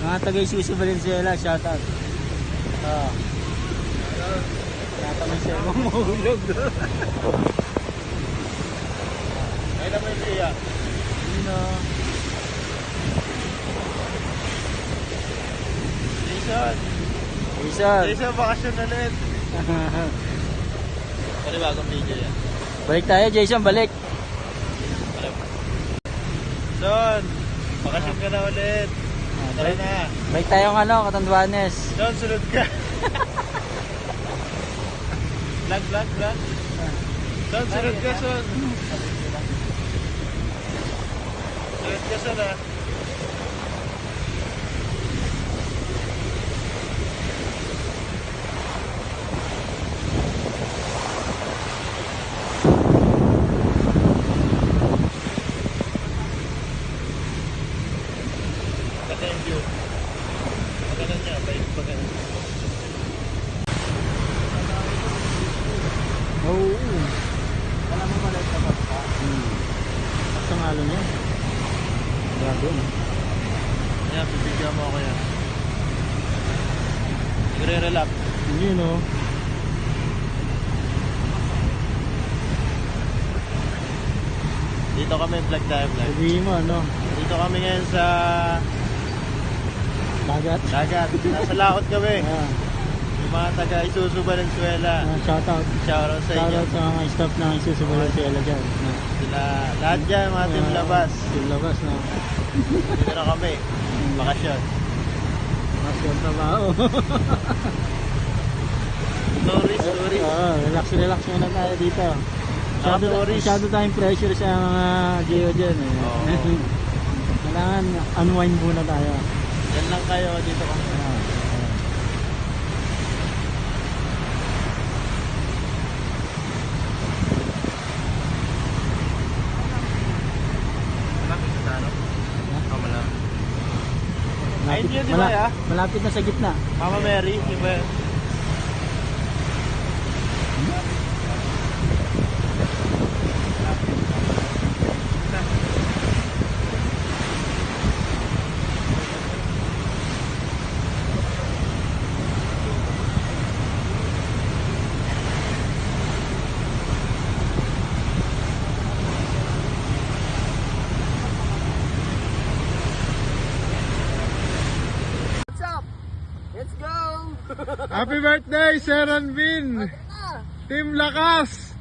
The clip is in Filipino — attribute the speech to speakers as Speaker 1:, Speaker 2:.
Speaker 1: Mga taga-Isuzu Valenzuela, shoutout. Tataman siya mahulog.
Speaker 2: Ay naman siya. Jason, bakasyon ulit. Pari bagong video yan.
Speaker 1: Balik tayo, Jason, balik.
Speaker 2: Son, bakasyon ka na ulit. Tara na.
Speaker 1: Balik tayo ng Catanduanes.
Speaker 2: Son, sunod ka. Vlog. Son, sunod ka, Son. Sunod ka, Son, ha. Thank you. Pagkanan niya, pagkanan.
Speaker 1: Oo. Alam mo pala ito ba? Basta ngalo niya. Grabe.
Speaker 2: Ayan, bibigyan mo ako yan. Nagre-relap.
Speaker 1: Hindi, no?
Speaker 2: Dito kami, vlog tayo, vlog.
Speaker 1: Sabihin mo, ano?
Speaker 2: Dito kami ngayon sa
Speaker 1: Dagat.
Speaker 2: dagat. Nasa laot kami.
Speaker 1: Ah,
Speaker 2: Yung mga taga-Isuzu Valenzuela.
Speaker 1: shoutout.
Speaker 2: Shoutout sa inyo.
Speaker 1: Shoutout sa mga staff ng Isuzu Valenzuela dyan.
Speaker 2: Sila, lahat dyan, mga team labas.
Speaker 1: Team labas, no?
Speaker 2: Dito na kami. Bakasyon.
Speaker 1: Mas yung trabaho.
Speaker 2: Stories.
Speaker 1: Relax muna tayo dito.
Speaker 2: Stories.
Speaker 1: Masyado tayong pressure sa mga Geo dyan.
Speaker 2: Oo.
Speaker 1: Kailangan unwind muna tayo.
Speaker 2: Yan lang kayo, dito kami. Malapit sa ano? Malapit. Ayun yun, di ba, ya?
Speaker 1: Malapit na sa gitna.
Speaker 2: Mama Mary, di ba?
Speaker 1: Let's go!
Speaker 2: Happy birthday, Sir Ranvin! Team Lakas!